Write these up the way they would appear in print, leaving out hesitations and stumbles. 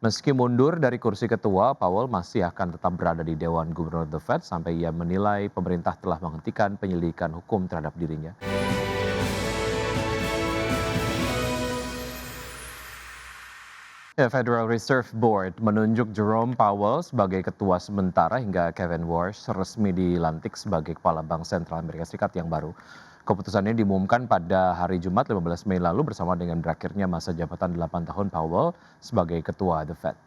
Meski mundur dari kursi ketua, Powell masih akan tetap berada di Dewan Gubernur The Fed sampai ia menilai pemerintah telah menghentikan penyelidikan hukum terhadap dirinya. Federal Reserve Board menunjuk Jerome Powell sebagai ketua sementara hingga Kevin Warsh resmi dilantik sebagai kepala Bank Sentral Amerika Serikat yang baru. Keputusannya diumumkan pada hari Jumat 15 Mei lalu bersama dengan berakhirnya masa jabatan 8 tahun Powell sebagai ketua The Fed.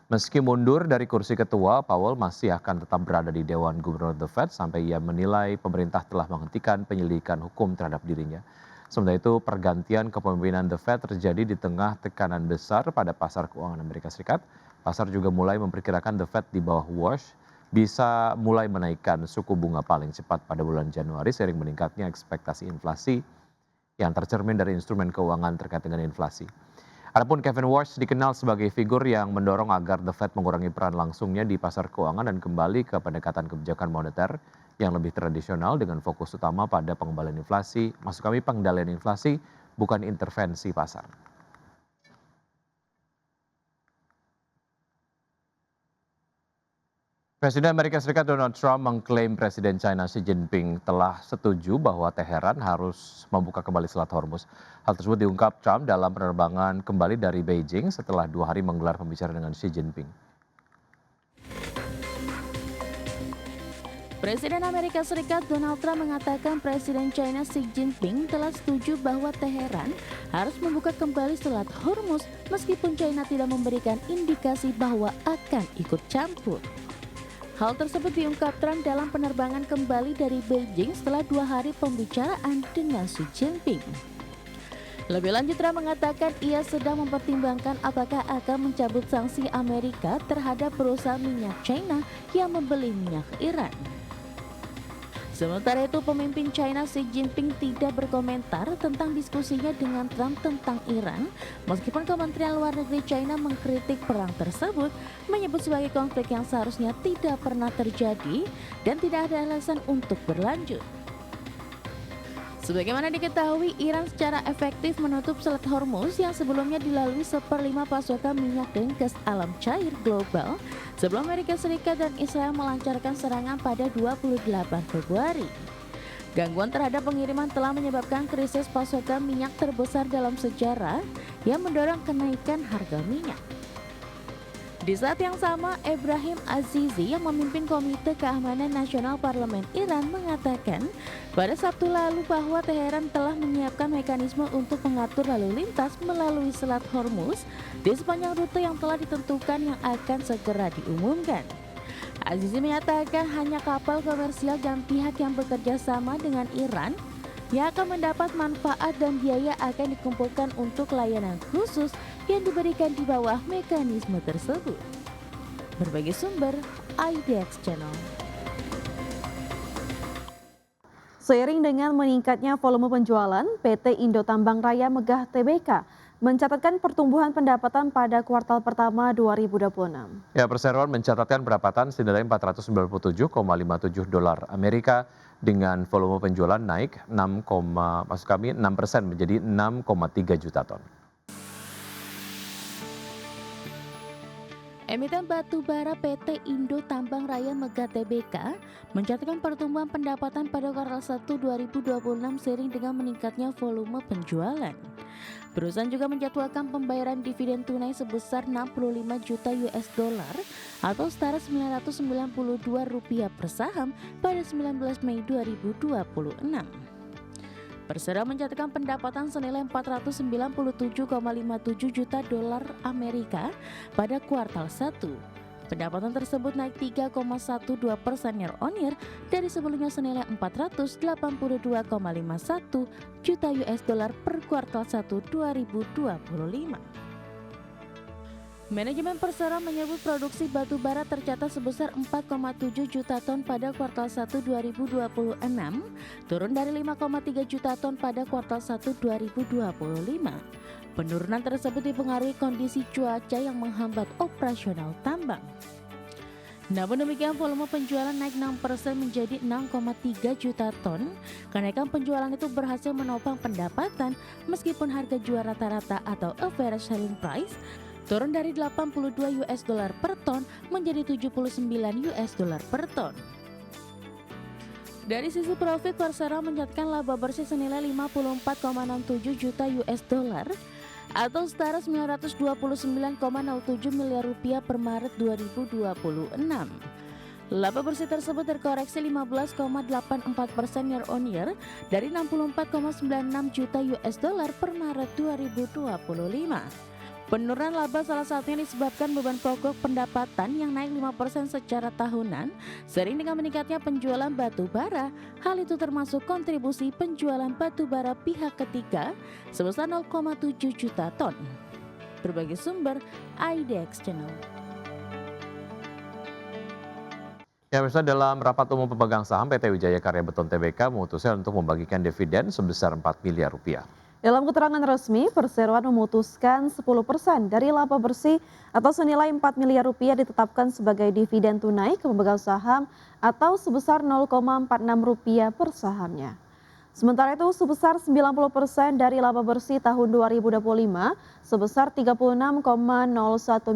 Meski mundur dari kursi ketua, Powell masih akan tetap berada di Dewan Gubernur The Fed sampai ia menilai pemerintah telah menghentikan penyelidikan hukum terhadap dirinya. Sementara itu, pergantian kepemimpinan The Fed terjadi di tengah tekanan besar pada pasar keuangan Amerika Serikat. Pasar juga mulai memperkirakan The Fed di bawah Warsh bisa mulai menaikkan suku bunga paling cepat pada bulan Januari seiring meningkatnya ekspektasi inflasi yang tercermin dari instrumen keuangan terkait dengan inflasi. Adapun Kevin Warsh dikenal sebagai figur yang mendorong agar The Fed mengurangi peran langsungnya di pasar keuangan dan kembali ke pendekatan kebijakan moneter yang lebih tradisional dengan fokus utama pada pengendalian inflasi, pengendalian inflasi bukan intervensi pasar. Presiden Amerika Serikat Donald Trump mengklaim Presiden China Xi Jinping telah setuju bahwa Teheran harus membuka kembali Selat Hormuz. Hal tersebut diungkap Trump dalam penerbangan kembali dari Beijing setelah 2 hari menggelar pembicaraan dengan Xi Jinping. Presiden Amerika Serikat Donald Trump mengatakan Presiden China Xi Jinping telah setuju bahwa Teheran harus membuka kembali Selat Hormuz meskipun China tidak memberikan indikasi bahwa akan ikut campur. Hal tersebut diungkap Trump dalam penerbangan kembali dari Beijing setelah 2 hari pembicaraan dengan Xi Jinping. Lebih lanjut, Trump mengatakan ia sedang mempertimbangkan apakah akan mencabut sanksi Amerika terhadap perusahaan minyak China yang membeli minyak Iran. Sementara itu, pemimpin China Xi Jinping tidak berkomentar tentang diskusinya dengan Trump tentang Iran, meskipun Kementerian Luar Negeri China mengkritik perang tersebut, menyebut sebagai konflik yang seharusnya tidak pernah terjadi dan tidak ada alasan untuk berlanjut. Sebagaimana diketahui, Iran secara efektif menutup Selat Hormuz yang sebelumnya dilalui 1/5 pasokan minyak dan gas alam cair global sebelum Amerika Serikat dan Israel melancarkan serangan pada 28 Februari. Gangguan terhadap pengiriman telah menyebabkan krisis pasokan minyak terbesar dalam sejarah yang mendorong kenaikan harga minyak. Di saat yang sama, Ebrahim Azizi yang memimpin Komite Keamanan Nasional Parlemen Iran mengatakan pada Sabtu lalu bahwa Teheran telah menyiapkan mekanisme untuk mengatur lalu lintas melalui Selat Hormuz di sepanjang rute yang telah ditentukan yang akan segera diumumkan. Azizi menyatakan hanya kapal komersial dan pihak yang bekerja sama dengan Iran yang akan mendapat manfaat dan biaya akan dikumpulkan untuk layanan khusus yang diberikan di bawah mekanisme tersebut. Berbagai sumber, IDX Channel. Seiring dengan meningkatnya volume penjualan, PT Indo Tambang Raya Megah Tbk mencatatkan pertumbuhan pendapatan pada kuartal pertama 2026. Ya, Perseroan mencatatkan pendapatan senilai 497,57 dolar Amerika dengan volume penjualan naik 6% menjadi 6,3 juta ton. Emiten batu bara PT Indo Tambang Raya Megah Tbk mencatatkan pertumbuhan pendapatan pada kuartal 1 2026 seiring dengan meningkatnya volume penjualan. Perusahaan juga menjadwalkan pembayaran dividen tunai sebesar 65 juta US dollar atau setara Rp992 per saham pada 19 Mei 2026. Persero mencatatkan pendapatan senilai 497,57 juta dolar Amerika pada kuartal 1. Pendapatan tersebut naik 3,12% year on year dari sebelumnya senilai 482,51 juta US dollar per kuartal 1 2025. Manajemen Persero menyebut produksi batu bara tercatat sebesar 4,7 juta ton pada kuartal 1 2026, turun dari 5,3 juta ton pada kuartal 1 2025. Penurunan tersebut dipengaruhi kondisi cuaca yang menghambat operasional tambang. Namun demikian, volume penjualan naik 6% menjadi 6,3 juta ton. Kenaikan penjualan itu berhasil menopang pendapatan meskipun harga jual rata-rata atau average selling price turun dari 82 US dollar per ton menjadi 79 US dollar per ton. Dari sisi profit, Persero mencatatkan laba bersih senilai 54,67 juta US dollar atau setara 929,07 miliar rupiah per Maret 2026. Laba bersih tersebut terkoreksi 15,84% year on year dari 64,96 juta US dollar per Maret 2025. Penurunan laba salah satunya disebabkan beban pokok pendapatan yang naik 5% secara tahunan seiring dengan meningkatnya penjualan batu bara. Hal itu termasuk kontribusi penjualan batu bara pihak ketiga sebesar 0,7 juta ton. Berbagai sumber IDX Channel. Ya, pemirsa, dalam rapat umum pemegang saham PT Wijaya Karya Beton Tbk memutuskan untuk membagikan dividen sebesar 4 miliar rupiah. Dalam keterangan resmi, perseroan memutuskan 10% dari laba bersih atau senilai 4 miliar rupiah ditetapkan sebagai dividen tunai ke pemegang saham atau sebesar 0,46 rupiah per sahamnya. Sementara itu sebesar 90% dari laba bersih tahun 2025 sebesar 36,01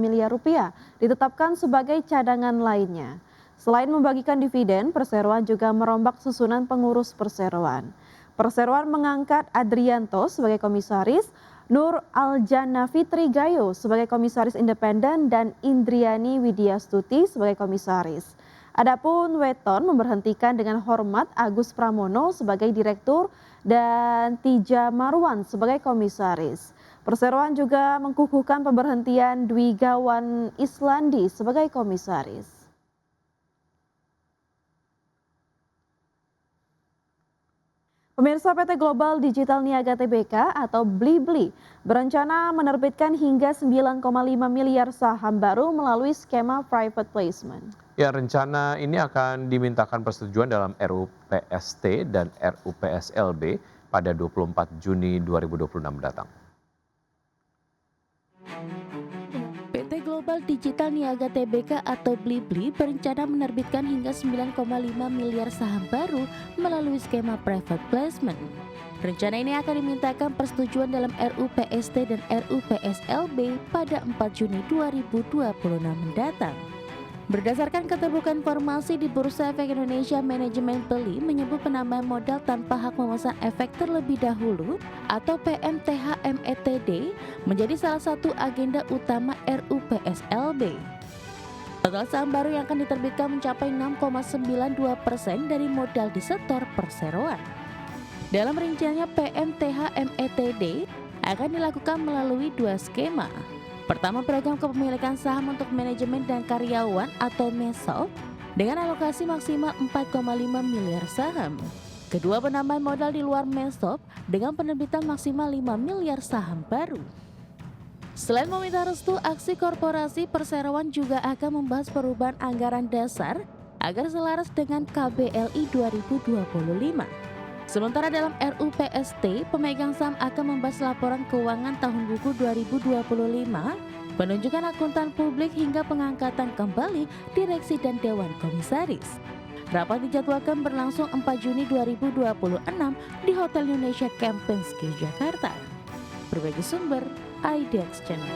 miliar rupiah ditetapkan sebagai cadangan lainnya. Selain membagikan dividen, perseroan juga merombak susunan pengurus perseroan. Perseroan mengangkat Adrianto sebagai komisaris, Nur Aljana Fitri Gayo sebagai komisaris independen dan Indriani Widyastuti sebagai komisaris. Adapun Weton memberhentikan dengan hormat Agus Pramono sebagai direktur dan Tija Marwan sebagai komisaris. Perseroan juga mengukuhkan pemberhentian Dwi Gawan Islandi sebagai komisaris. Pemirsa, PT Global Digital Niaga Tbk atau Blibli berencana menerbitkan hingga 9,5 miliar saham baru melalui skema private placement. Ya, rencana ini akan dimintakan persetujuan dalam RUU PST dan RUU PSLB pada 24 Juni 2026 mendatang. PT Global Digital Niaga Tbk atau Blibli berencana menerbitkan hingga 9,5 miliar saham baru melalui skema private placement. Rencana ini akan dimintakan persetujuan dalam RUU PST dan RUU PSLB pada 4 Juni 2026 mendatang. Berdasarkan keterbukaan informasi di Bursa Efek Indonesia, manajemen beli menyebut penambahan modal tanpa hak memesan efek terlebih dahulu atau PMTH-METD menjadi salah satu agenda utama RUU PSLB. Total saham baru yang akan diterbitkan mencapai 6,92% dari modal disetor perseroan. Dalam rinciannya, PMTH-METD akan dilakukan melalui dua skema. Pertama, program kepemilikan saham untuk manajemen dan karyawan atau MESOP dengan alokasi maksimal 4,5 miliar saham. Kedua, penambahan modal di luar MESOP dengan penerbitan maksimal 5 miliar saham baru. Selain meminta restu aksi korporasi, perseroan juga akan membahas perubahan anggaran dasar agar selaras dengan KBLI 2025. Sementara dalam RUU PST, pemegang saham akan membahas laporan keuangan tahun buku 2025, penunjukan akuntan publik hingga pengangkatan kembali direksi dan dewan komisaris. Rapat dijadwalkan berlangsung 4 Juni 2026 di Hotel Indonesia Kempinski, Jakarta. Berbagai sumber IDX Channel.